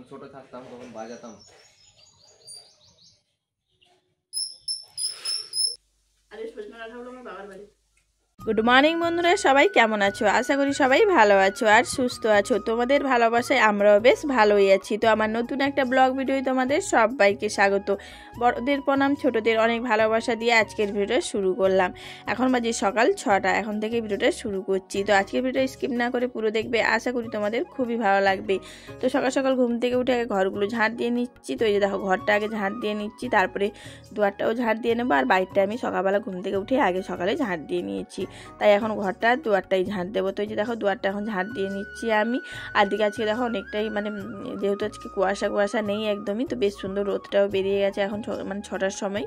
ছোট থাকতাম তখন বাজাতাম। গুড মর্নিং বন্ধুরা, সবাই কেমন আছো? আশা করি সবাই ভালো আছো আর সুস্থ আছো। তোমাদের ভালোবাসায় আমরাও বেশ ভালোই আছি। তো আমার নতুন একটা ব্লগ ভিডিও তোমাদের সবাইকে স্বাগত। বড়দের প্রণাম, ছোটদের অনেক ভালোবাসা দিয়ে আজকের ভিডিওটা শুরু করলাম। এখন বাজে সকাল 6টা, এখন থেকে ভিডিওটা শুরু করছি। তো আজকের ভিডিও স্কিপ না করে পুরো দেখবে, আশা করি তোমাদের খুবই ভালো লাগবে। তো সকাল সকাল ঘুম থেকে উঠে আগে ঘরগুলো ঝাঁট দিয়ে নিচ্ছি। তো এই যে দেখো, ঘরটা আগে ঝাঁট দিয়ে নিচ্ছি, তারপরে দুয়ারটাও ঝাঁট দিয়ে নেবো। আর বাইরটা আমি সকালবেলা ঘুম থেকে উঠে আগে সকালে ঝাঁট দিয়ে নিয়েছি, তাই এখন ঘরটা দুয়ারটাই ঝাঁট দেবো। তো এই যে দেখো, দুয়ারটা এখন ঝাঁট দিয়ে নিচ্ছি আমি। আর দিকে আজকে দেখো অনেকটাই যেহেতু আজকে কুয়াশা নেই একদমই, তো বেশ সুন্দর রোদটাও বেরিয়ে গেছে এখন 6টার সময়।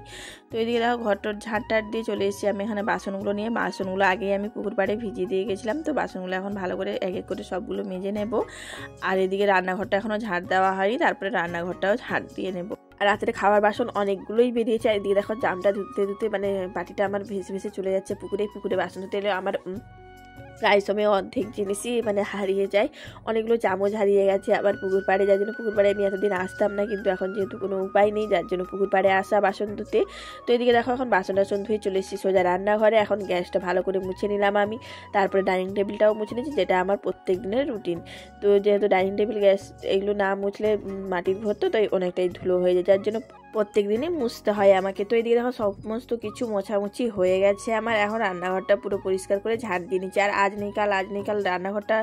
তো এইদিকে দেখো, ঘরটার ঝাঁট দিয়ে চলে এসেছি আমি এখানে বাসনগুলো নিয়ে। বাসনগুলো আগেই আমি পুকুর পাড়ে ভিজিয়ে দিয়ে গেছিলাম, তো বাসনগুলো এখন ভালো করে এক এক করে সবগুলো মেজে নেব। আর এদিকে রান্নাঘরটা এখনও ঝাঁট দেওয়া হয়নি, তারপরে রান্নাঘরটাও ঝাঁট দিয়ে নেব। আর রাতের খাওয়ার বাসন অনেকগুলোই বেরিয়েছে। আর এদিকে দেখো, জামটা ধুতে ধুতে বাটিটা আমার ভেসে ভেসে চলে যাচ্ছে পুকুরে বাসন ধুতে এলে আমার প্রায় সময় অর্ধেক জিনিসই হারিয়ে যায়। অনেকগুলো চামচ হারিয়ে গেছে আবার পুকুর পাড়ে, যার জন্য পুকুর পাড়ে আমি এতদিন আসতাম না, কিন্তু এখন যেহেতু কোনো উপায় নেই, যার জন্য পুকুর পাড়ে আসা বাসন ধুতে। তো এদিকে দেখো, এখন বাসন টাসন ধুয়ে চলে এসেছি সোজা রান্নাঘরে। এখন গ্যাসটা ভালো করে মুছে নিলাম আমি, তারপরে ডাইনিং টেবিলটাও মুছে নিয়েছি, যেটা আমার প্রত্যেক দিনের রুটিন। তো যেহেতু ডাইনিং টেবিল, গ্যাস এগুলো না মুছলে মাটির ঘর, তো তাই অনেকটাই ধুলো হয়ে যায়, যার জন্য প্রত্যেক দিনই মুছতে হয় আমাকে। তো এদিকে দেখো, সমস্ত কিছু মোছামুছি হয়ে গেছে আমার। এখন রান্নাঘরটা পুরো পরিষ্কার করে ঝাঁট দিয়ে নিচ্ছি। আর আজ নেই কাল রান্নাঘরটা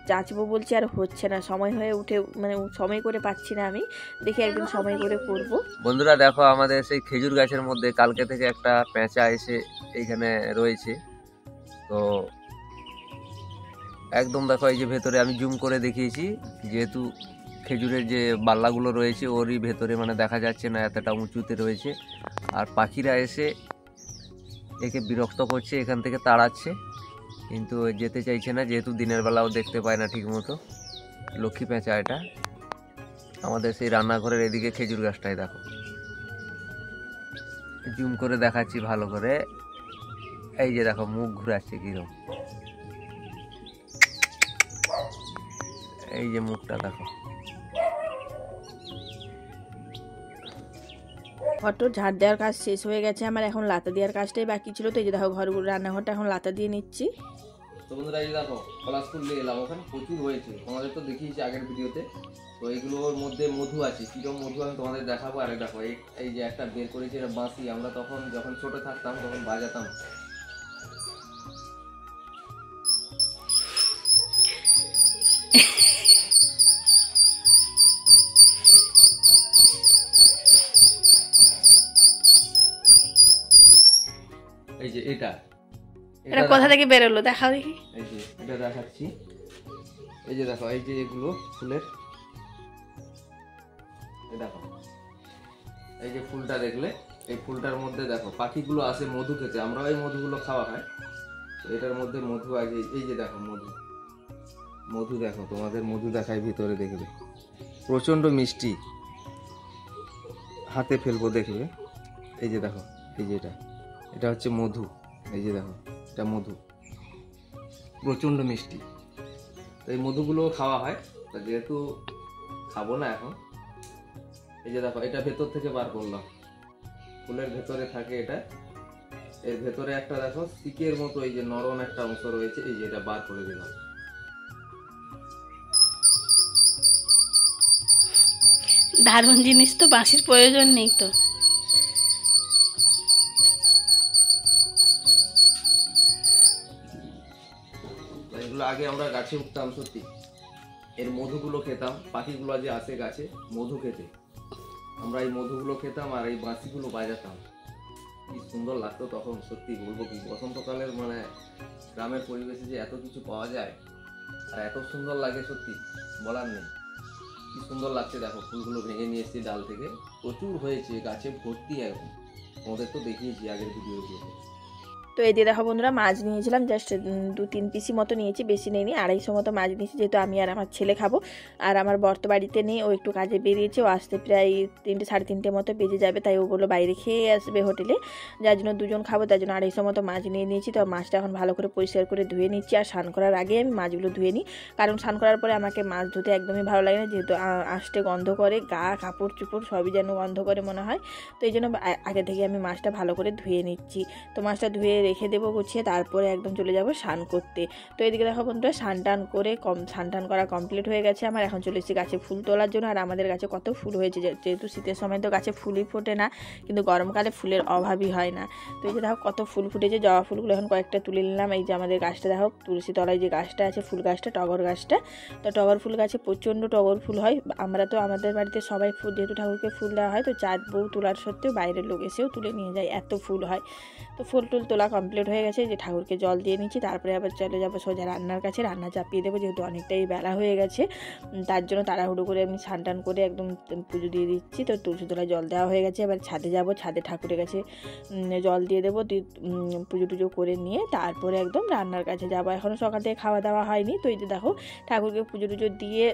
চাচবো বলছি, আর হচ্ছে না, সময় হয়ে উঠে সময় করে পাচ্ছি না আমি। দেখি একদিন সময় করে করব। বন্ধুরা দেখো, আমাদের সেই খেজুর গাছের মধ্যে কালকে থেকে একটা পেঁচা এসে এইখানে রয়েছে। তো একদম দেখো, এই যে ভেতরে আমি জুম করে দেখিয়েছি, যেহেতু খেজুরের যে বাল্লাগুলো রয়েছে ওরই ভেতরে দেখা যাচ্ছে না, এতটা উঁচুতে রয়েছে। আর পাখিরা এসে একে বিরক্ত করছে, এখান থেকে তাড়াচ্ছে, কিন্তু যেতে চাইছে না, যেহেতু দিনের বেলাও দেখতে পায় না ঠিক মতো। লক্ষ্মী পেঁচা এটা আমাদের সেই রান্নাঘরের এদিকে খেজুর গাছটাই দেখো, জুম করে দেখাচ্ছি ভালো করে। এই যে দেখো, মুখ ঘুরাচ্ছে কিরকম, এই যে মুখটা দেখো। ঘরটার ঝাড় দেওয়ার কাজ শেষ হয়ে গেছে আমার, এখন লাতা দেওয়ার কাজটাই বাকি ছিল। তো এই যে দেখো, রান্নাঘরটা এখন লাতা দিয়ে নিচ্ছি। তো বন্ধুরা, এই দেখো, পলাশ ফুল নিয়ে এলাম, ওখানে প্রচুর হয়েছে, তোমাদের তো দেখিয়েছি আগের ভিডিওতে। তো এইগুলোর মধ্যে মধু আছে, কিরকম মধু আমি তোমাদের দেখাবো। আর দেখো, এই যে একটা বের করেছি, এটা বাঁশি, আমরা তখন যখন ছোট থাকতাম তখন বাজাতাম। এই যে এটা কোথা থেকে বেরোলো দেখাও দেখি। এই যে এটা দেখাচ্ছি, এই যে দেখো, এই যে এগুলো ফুলের, এই দেখো, এই যে ফুলটা দেখলে, এই ফুলটার মধ্যে দেখো পাখিগুলো আসে মধু খেতে, আমরা এই মধুগুলো খাওয়া হয়। তো এটার মধ্যে মধু আছে, এই যে দেখো মধু দেখো, তোমাদের মধু দেখায় ভিতরে, দেখবে প্রচন্ড মিষ্টি, হাতে ফেলবো দেখবে। এই যে দেখো, এই যে এটা হচ্ছে মধু, এই যে দেখো, এটা মধু, প্রচন্ড মিষ্টি। তো এই মধুগুলো খাওয়া হয়, তা যেহেতু খাবো না এখন, এই যে দেখো, এটা ভেতর থেকে বার করলাম, ফুলের ভেতরে থাকে এটা, এর ভেতরে একটা দেখো সিকের মতো এই যে নরম একটা অংশ রয়েছে, এই যে এটা বার করে দিলাম। দারুণ জিনিস তো, বাঁশির প্রয়োজন নেই তো। এগুলো আগে আমরা গাছে উঠতাম, সত্যি এর মধুগুলো খেতাম, পাখিগুলো যে আসে গাছে মধু খেতে, আমরা এই মধুগুলো খেতাম আর এই বাঁশিগুলো বাজাতাম। কি সুন্দর লাগতো তখন, সত্যি বলবো কি, বসন্তকালের গ্রামের পরিবেশে যে এত কিছু পাওয়া যায় আর এত সুন্দর লাগে, সত্যি বলার নেই। কি সুন্দর লাগছে দেখো, ফুলগুলো ভেঙে নিয়ে এসেছি ডাল থেকে, প্রচুর হয়েছে গাছে ভর্তি, এখন তোমাদের তো দেখিয়েছি আগের ভিডিওগুলোতে। তো এই দিয়ে দেখো বন্ধুরা মাছ নিয়েছিলাম জাস্ট 2-3 পিসি মতো নিয়েছি, বেশি নেইনি, 250 মতো মাছ নিয়েছি, যেহেতু আমি আর আমার ছেলে খাবো। আর আমার বর তো বাড়িতে নেই, ও একটু কাজে বেরিয়েছে, ও আসতে প্রায় 3টে 3:30 মতো বেজে যাবে, তাই ও বললো বাইরে খেয়ে আসবে হোটেলে, যার জন্য 2জন খাবো, তার জন্য 250 মতো মাছ নিয়ে নিয়েছি। তো মাছটা এখন ভালো করে পরিষ্কার করে ধুয়ে নিচ্ছি, আর স্নান করার আগে আমি মাছগুলো ধুয়ে নিই, কারণ স্নান করার পরে আমাকে মাছ ধুতে একদমই ভালো লাগে না, যেহেতু আষ্টে গন্ধ করে, গা কাপড় চুপড় সবই যেন গন্ধ করে মনে হয়। তো এই জন্য আগে থেকে আমি মাছটা ভালো করে ধুয়ে নিচ্ছি। তো মাছটা ধুয়ে রেখে দেবো গুছিয়ে, তারপরে একদম চলে যাব স্নান করতে। তো এদিকে দেখো বন্ধুরা স্নান টান করা কমপ্লিট হয়ে গেছে আমার। এখন চলে এসেছি গাছে ফুল তোলার জন্য। আর আমাদের গাছে কত ফুল হয়েছে, যেহেতু শীতের সময় তো গাছে ফুলই ফোটে না, কিন্তু গরমকালে ফুলের অভাবই হয় না। তো এই যে দেখো কত ফুল ফুটেছে, জবা ফুলগুলো এখন কয়েকটা তুলে নিলাম। এই যে আমাদের গাছটা দেখো, তুলসী তলায় যে গাছটা আছে, ফুল গাছটা, টগর গাছটা, তো টগর ফুল গাছে প্রচণ্ড টগর ফুল হয়। আমরা তো আমাদের বাড়িতে সবাই ফুল, যেহেতু ঠাকুরকে ফুল দেওয়া হয়, তো চাঁদ বউ তোলার সত্ত্বেও বাইরের লোক এসেও তুলে নিয়ে যায়, এত ফুল হয়। তো ফুল টুল তোলা কমপ্লিট হয়ে গেছে, যে ঠাকুরকে জল দিয়ে নিচ্ছি, তারপরে আবার চলে যাবো সোজা রান্নার কাছে, রান্না চাপিয়ে দেবো, যেহেতু অনেকটাই বেলা হয়ে গেছে, তার জন্য তাড়াহুড়ো করে আমি স্নান টান করে একদম পুজো দিয়ে দিচ্ছি। তো তুলসী তলায় জল দেওয়া হয়ে গেছে, এবার ছাদে যাব, ছাদে ঠাকুরের কাছে জল দিয়ে দেবো, পুজো টুজো করে নিয়ে তারপরে একদম রান্নার কাছে যাবো। এখনও সকাল থেকে খাওয়া দাওয়া হয়নি। তো এই যে দেখো ঠাকুরকে পুজো টুজো দিয়ে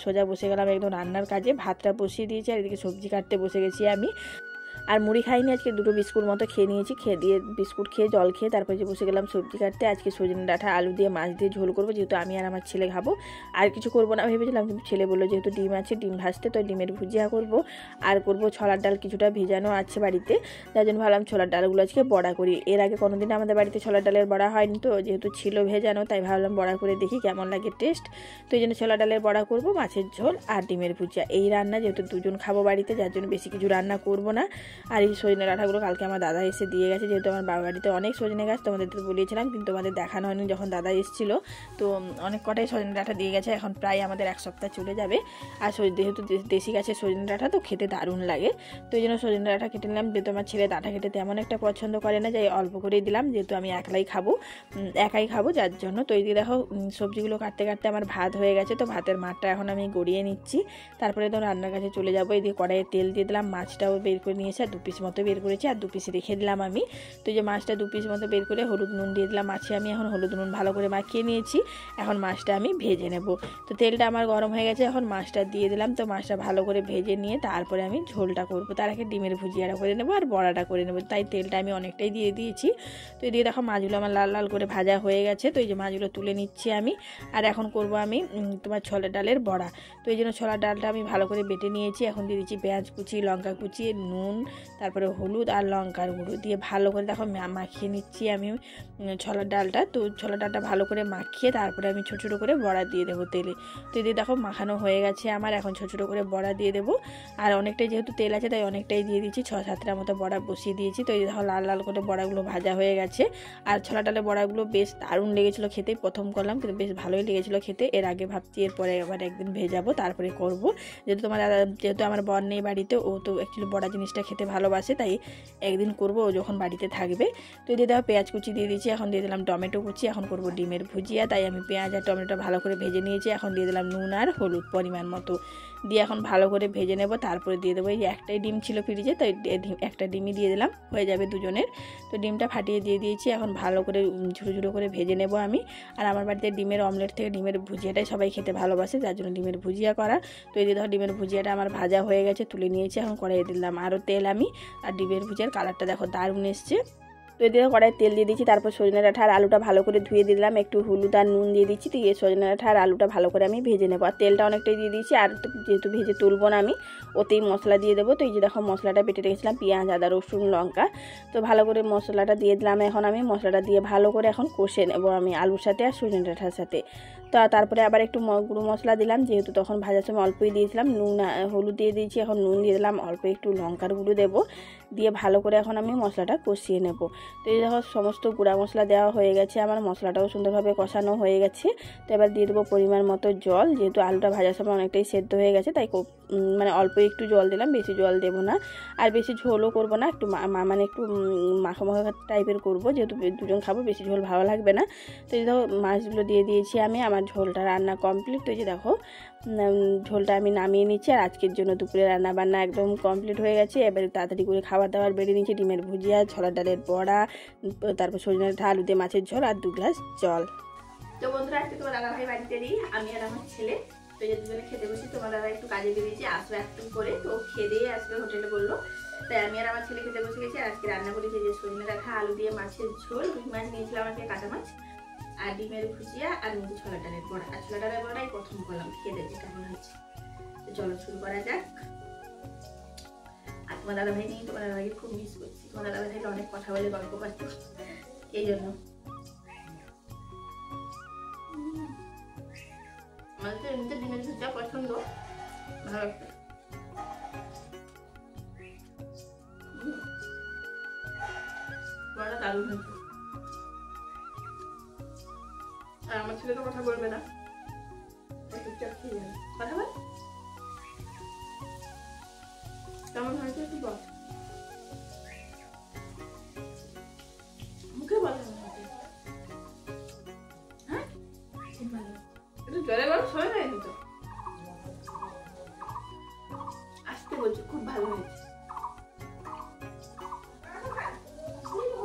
সোজা বসে গেলাম একদম রান্নার কাজে, ভাতটা বসিয়ে দিয়েছি, আর এদিকে সবজি কাটতে বসে গেছি আমি। আর মুড়ি খাইনি আজকে, 2টো বিস্কুট মতো খেয়ে নিয়েছি, খেয়ে দিয়ে বিস্কুট খেয়ে জল খেয়ে তারপরে যে বসে গেলাম সবজি কাটতে। আজকে সজনে ডাঁটা আলু দিয়ে মাছ দিয়ে ঝোল করবো, যেহেতু আমি আর আমার ছেলে খাবো, আর কিছু করবো না ভেবেছিলাম, কিন্তু ছেলে বললো যেহেতু ডিম আছে, ডিম ভাজতে, তো ডিমের ভুজিয়া করবো, আর করবো ছোলার ডাল কিছুটা ভেজানো আছে বাড়িতে, যার জন্য ভাবলাম ছোলার ডালগুলো আজকে বড়া করি। এর আগে কোনোদিন আমাদের বাড়িতে ছোলার ডালের বড়া হয়নি, তো যেহেতু ছিল ভেজানো, তাই ভাবলাম বড়া করে দেখি কেমন লাগে টেস্ট। তো এই জন্য ছোলার ডালের বড়া করবো, মাছের ঝোল আর ডিমের ভুজিয়া, এই রান্না, যেহেতু 2জন খাবো বাড়িতে, যার জন্য বেশি কিছু রান্না করবো না। আর এই সজনে ডাঁটাগুলো কালকে আমার দাদা এসে দিয়ে গেছে, যেহেতু আমার বাবার বাড়িতে অনেক সজনে গাছ, তোমাদের তো বলেছিলাম, কিন্তু আমাদের দেখানো হয়নি যখন দাদা এসেছিল। তো অনেক কটাই সজনে ডাঁটা দিয়ে গেছে, এখন প্রায় আমাদের 1 সপ্তাহ চলে যাবে। আর যেহেতু দেশি গাছের সজনে ডাঁটা, তো খেতে দারুণ লাগে, তো এই জন্য সজনে ডাঁটা কেটে নিলাম। যেহেতু আমার ছেলে ডাঁটা খেতে তেমন একটা পছন্দ করে না, যাই অল্প করেই দিলাম, যেহেতু আমি একাই খাবো যার জন্য। তো এই দিয়ে দেখো সবজিগুলো কাটতে কাটতে আমার ভাত হয়ে গেছে, তো ভাতের মাঠটা এখন আমি গড়িয়ে নিচ্ছি, তারপরে তো রান্নার কাছে চলে যাবো। এই দিয়ে কড়াইয়ে তেল দিয়ে দিলাম, মাছটাও বের করে নিয়েছে, আর 2 পিস মতো বের করেছি, আর 2 পিস রেখে দিলাম আমি। তো যে মাছটা 2 পিস মতো বের করে হলুদ নুন দিয়ে দিলাম মাছে, আমি এখন হলুদ নুন ভালো করে মাখিয়ে নিয়েছি, এখন মাছটা আমি ভেজে নেব। তো তেলটা আমার গরম হয়ে গেছে, এখন মাছটা দিয়ে দিলাম, তো মাছটা ভালো করে ভেজে নিয়ে তারপরে আমি ঝোলটা করব, তার আগে ডিমের ভুজিয়াটা করে নেবো আর বড়াটা করে নেবো, তাই তেলটা আমি অনেকটাই দিয়ে দিয়েছি। তো এই দিয়ে দেখো মাছগুলো আমার লাল লাল করে ভাজা হয়ে গেছে, তো এই যে মাছগুলো তুলে নিচ্ছি আমি। আর এখন করব আমি তোমার ছোলার ডালের বড়া। তো এই জন্য ছোলার ডালটা আমি ভালো করে বেটে নিয়েছি, এখন দিয়ে দিচ্ছি পেঁয়াজ কুচি, লঙ্কা কুচি, নুন, তারপরে হলুদ আর লঙ্কার গুঁড়ো দিয়ে ভালো করে দেখো মাখিয়ে নিচ্ছি আমি ছোলার ডালটা। তো ছোলার ডালটা ভালো করে মাখিয়ে তারপরে আমি ছোটো ছোটো করে বড়া দিয়ে দেবো তেলে। তো এদিকে দেখো মাখানো হয়ে গেছে আমার, এখন ছোটো ছোটো করে বড়া দিয়ে দেবো, আর অনেকটাই যেহেতু তেল আছে তাই অনেকটাই দিয়ে দিচ্ছি, 6-7টা মতো বড়া বসিয়ে দিয়েছি। তো এই দেখো লাল লাল করে বড়াগুলো ভাজা হয়ে গেছে, আর ছোলা ডালের বড়াগুলো বেশ দারুণ লেগেছিলো খেতে, প্রথম করলাম কিন্তু বেশ ভালোই লেগেছিলো খেতে। এর আগে ভাবছি এরপরে আবার একদিন ভেজাবো, তারপরে করব, যেহেতু আমার বর নেই বাড়িতে, ও তো অ্যাকচুয়ালি বড়া জিনিসটা খেতে ভালোবাসে, তাই একদিন করব ও যখন বাড়িতে থাকবে। তো এই দিয়ে দেখো পেঁয়াজ কুচি দিয়ে দিচ্ছি, এখন দিয়ে দিলাম টমেটো কুচি, এখন করব ডিমের ভুজিয়া, তাই আমি পেঁয়াজ আর টমেটোটা ভালো করে ভেজে নিয়েছি, এখন দিয়ে দিলাম নুন আর হলুদ পরিমাণ মতো দিয়ে এখন ভালো করে ভেজে নেব, তারপরে দিয়ে দেবো, এই যে একটাই ডিম ছিল ফ্রিজে, তাই একটা ডিমই দিয়ে দিলাম, হয়ে যাবে 2জনের। তো ডিমটা ফাটিয়ে দিয়ে দিয়েছি, এখন ভালো করে ঝুড়ো ঝুড়ো করে ভেজে নেব আমি। আর আমার বাড়িতে ডিমের অমলেট থেকে ডিমের ভুজিয়াটাই সবাই খেতে ভালোবাসে, যার জন্য ডিমের ভুজিয়া করা। তো এই যে ধর ডিমের ভুজিয়াটা আমার ভাজা হয়ে গেছে, তুলে নিয়েছি, এখন কড়াইয়ে দিলাম আরও তেল আমি, আর ডিমের ভুজিয়ার কালারটা দেখো দারুণ এসছে। তো এদিকে কড়াইয়ে তেল দিয়ে দিচ্ছি, তারপর সজনে ডাঁটা আর আলুটা ভালো করে ধুয়ে দিলাম, একটু হলুদ আর নুন দিয়ে দিচ্ছি, তো এই সজনে ডাঁটা আর আলুটা ভালো করে আমি ভেজে নেবো, আর তেলটা অনেকটাই দিয়ে দিচ্ছি, আর যেহেতু ভেজে তুলবো না আমি, ওতেই মশলা দিয়ে দেবো। তো এই যে দেখো মশলাটা বেটে রেখেছিলাম, পেঁয়াজ আদা রসুন লঙ্কা, তো ভালো করে মশলাটা দিয়ে দিলাম, এখন আমি মশলাটা দিয়ে ভালো করে এখন কষে নেবো আমি আলুর সাথে আর সজনে ডাঁটার সাথে। তো তারপরে আবার একটু গুঁড়ো মশলা দিলাম, যেহেতু তখন ভাজার সময় অল্পই দিয়েছিলাম, নুন হলুদ দিয়ে দিয়েছি, এখন নুন দিয়ে দিলাম, অল্প একটু লঙ্কার গুঁড়ো দেবো, দিয়ে ভালো করে এখন আমি মশলাটা কষিয়ে নেব। তো এই দেখো সমস্ত গুঁড়া মশলা দেওয়া হয়ে গেছে, আমার মশলাটাও সুন্দরভাবে কষানো হয়ে গেছে। তো এবার দিয়ে দেবো পরিমাণ মতো জল, যেহেতু আলুটা ভাজার সময় অনেকটাই সেদ্ধ হয়ে গেছে, তাই মানে অল্প একটু জল দিলাম, বেশি জল দেবো না। আর বেশি ঝোলও করবো না, একটু মানে একটু মাখা মাখা টাইপের করবো, যেহেতু দুজন খাবো, বেশি ঝোল ভালো লাগবে না। তো এই দেখো মাছগুলো দিয়ে দিয়েছি আমি, আমার ঝোলটা রান্না কমপ্লিট। তো এই যে দেখো ঝোলটা আমি নামিয়ে নিচ্ছি। আর আজকের জন্য দুপুরে রান্না বান্না একদম কমপ্লিট হয়ে গেছে। এবারে তাড়াতাড়ি করে খাবার দাবার বেড়ে নিচ্ছি, ডিমের ভুজিয়া, ছোলার ডালের বড়া, তারপর সজনে ডাঁটা আলু দিয়ে মাছের ঝোল আর 2 গ্লাস জল। তো বন্ধুরা আজকে তোমার দাদা ভাই বাড়িতে নেই, আমি আর আমার ছেলে। তো এই যে দুজনে খেতে বসি, তোমার দাদা একটু কাজে বেরিয়েছে, আসবে একটু করে, তো খেয়ে দিয়ে আসবে হোটেলে বললো। তাই আমি আর আমার ছেলে খেতে বসে গেছি। আর আজকে রান্না করেছি যে সজনে ডাঁটা আলু দিয়ে মাছের ঝোল, রুই মাছ নিয়েছিলাম আজকে, কাঁচা মাছ, আর ডিমের ভুজিয়া, আর নিচে ছোলার ডালের বড়া। আর ছোলার ডালের বড়াই প্রথম করলাম, খেয়ে দেখি কেমন হয়েছে। তো চলো শুরু করা যাক। আর তোমার দাদা ভাই নেই, তোমার দাদা ভাইকে খুব মিস করছি। তোমার দাদা ভাইকে অনেক কথা বলে, গল্প করতো, এই জন্য। আমার তো এমনিতে ডিমের ভুজিয়া পছন্দ, ভালো লাগতো। বড়া দারুণ হয়েছে। আর আমার ছেলে তো কথা বলবে না, চুপচাপ খেয়ে যাবে। কথা বল, কেমন হয়েছে একটু বল, মুখে বল। হ্যাঁ খুব ভালো, একটু জলে বল, সরে না তো, আসতে বলছি, খুব ভালো হয়েছে।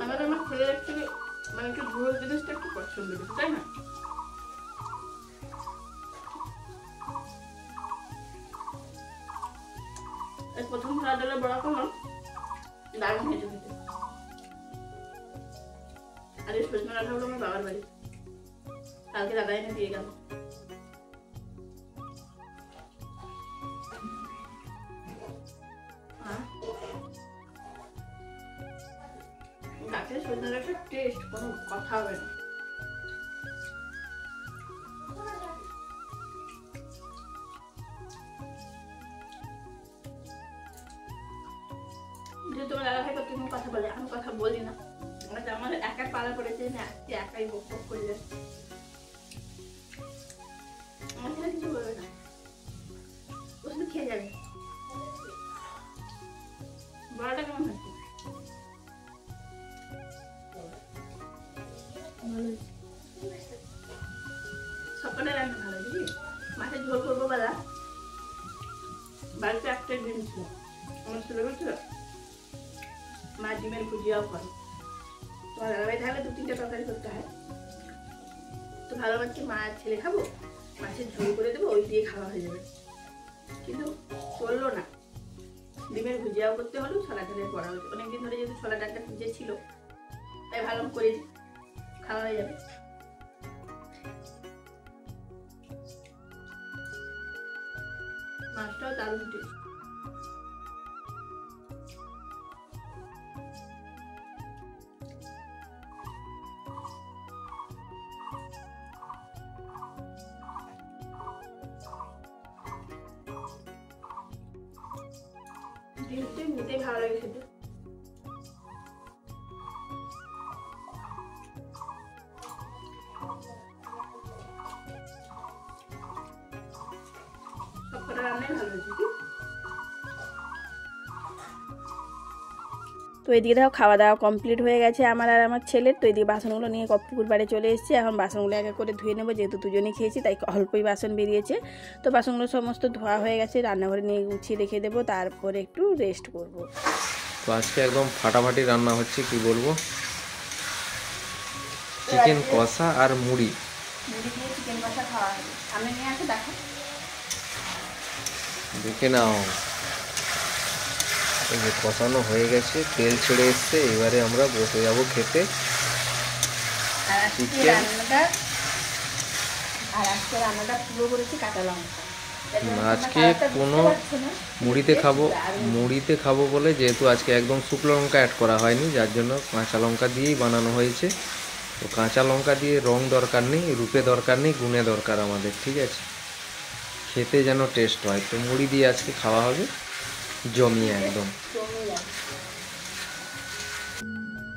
আমার ছেলের অ্যাকচুয়ালি মানে একটু ঝোল জিনিসটা একটু পছন্দ, তাই না? প্রথম ছোলার ডালের বড়া করলাম, দারুণ হয়েছে খেতে। আর এই সজনে ডাঁটা হলো আমার বাবার বাড়ি, কালকে দাদা এনে দিয়ে গেল। গাছের সজনে ডাঁটার টেস্ট কোনো কথা হবে না। তোমার দাদা ভাই কতদিন কথা বলে, আমি কথা বলি না। আমার একা পালা পড়েছে, আজকে একাই বক বক করে যাচ্ছে। আমার ছেলে কিছু বলবে না, ও শুধু খেয়ে যাবে। বড়াটা কেমন হচ্ছে? সকালে রান্না ভালো, বুঝলি? মাছের ঝোল করবো বেলা, বাড়িতে একটা ডিম ছিল, আমার ছেলে বলছিল মা ডিমের ভুজিয়াও করো। তোমার দাদাভাই থাকলে 2-3টা তরকারি করতে হয়, তো ভালো মাছকে মা আর ছেলে খাবো, মাছের ঝোল করে দেবো, ওই দিয়ে খাওয়া হয়ে যাবে। কিন্তু চললো না, ডিমের ভুজিয়াও করতে হলো, ছোলা ডালের বড়া হচ্ছে। অনেকদিন ধরে যেহেতু ছোলা ডালটা ভিজে ছিল, তাই ভালো করে খাওয়া হয়ে যাবে। মাছটাও দারুণ টেস্ট। নিতেই ভালো লাগে খেতে। সবকটা রান্নাই ভালো হয়েছে। তো এদিকে দেখো খাওয়া দাওয়া কমপ্লিট হয়ে গেছে আমার আর আমার ছেলের। তো এদিকে বাসনগুলো নিয়ে পুকুর পাড়ে চলে এসেছি। এখন বাসনগুলো একে করে ধুয়ে নেবো, যেহেতু দুজনেই খেয়েছি তাই অল্পই বাসন বেরিয়েছে। তো বাসনগুলো সমস্ত ধোয়া হয়ে গেছে, রান্নাঘরে নিয়ে গুছিয়ে রেখে দেবো, তারপরে একটু রেস্ট করব। তো আজকে একদম ফাটাফাটি রান্না হচ্ছে, কি বলবো, চিকেন কষা আর মুড়ি। মুড়ি দিয়ে চিকেন কষা খাওয়া হবে, সামনে নিয়ে আসো, দেখো, দেখে নাও। এই যে কষানো হয়ে গেছে, তেল ছেড়ে এসছে, এবারে আমরা বসে যাবো খেতে। আজকে রান্নাটা পুরো করেছি কাঁচা লঙ্কা। আজকে কোনো মুড়িতে খাবো বলে, যেহেতু আজকে একদম শুকনো লঙ্কা অ্যাড করা হয়নি, যার জন্য কাঁচা লঙ্কা দিয়েই বানানো হয়েছে। তো কাঁচা লঙ্কা দিয়ে রং দরকার নেই, রূপে দরকার নেই, গুণে দরকার আমাদের, ঠিক আছে? খেতে যেন টেস্ট হয়। তো মুড়ি দিয়ে আজকে খাওয়া হবে জমিয়ে একদম।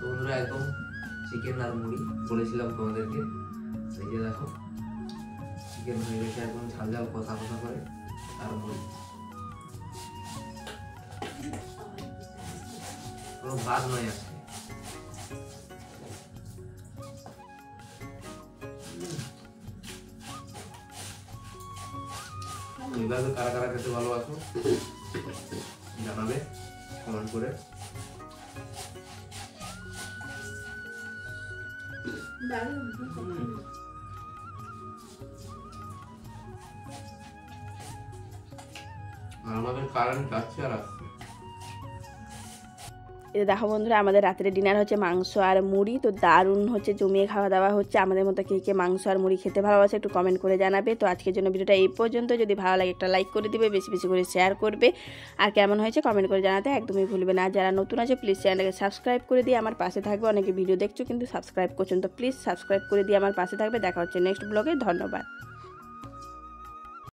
বন্ধুরা একদম চিকেন আর মুড়ি বলেছিলাম তোমাদেরকে, এই যে দেখো চিকেন হয়ে গেছে একদম ঝাল ঝাল কষা কষা করে, আর মুড়ি কোনো ভাত নয় আজকে। এইভাবে কারা কারা খেতে ভালোবাসো জানাবে কমেন্ট করে। আর আমাদের কারেন্ট যাচ্ছে আর আসছে। এটা দেখো বন্ধুরা, আমাদের রাতের ডিনার হচ্ছে মাংস আর মুড়ি। তো দারুণ হচ্ছে, জমিয়ে খাওয়া দাওয়া হচ্ছে। আমাদের মতো কে কে মাংস আর মুড়ি খেতে ভালোবাসে একটু কমেন্ট করে জানাবে। তো আজকের জন্য ভিডিওটা এই পর্যন্ত। যদি ভালো লাগে একটা লাইক করে দিবে, বেশি বেশি করে শেয়ার করবে, আর কেমন হয়েছে কমেন্ট করে জানাতে একদমই ভুলবে না। যারা নতুন আছে প্লিজ চ্যানেলটাকে সাবস্ক্রাইব করে দিয়ে আমার পাশে থাকবে। অনেকে ভিডিও দেখছো কিন্তু সাবস্ক্রাইব করছেন, তো প্লিজ সাবস্ক্রাইব করে দিয়ে আমার পাশে থাকবে। দেখা হচ্ছে নেক্সট ব্লগে। ধন্যবাদ।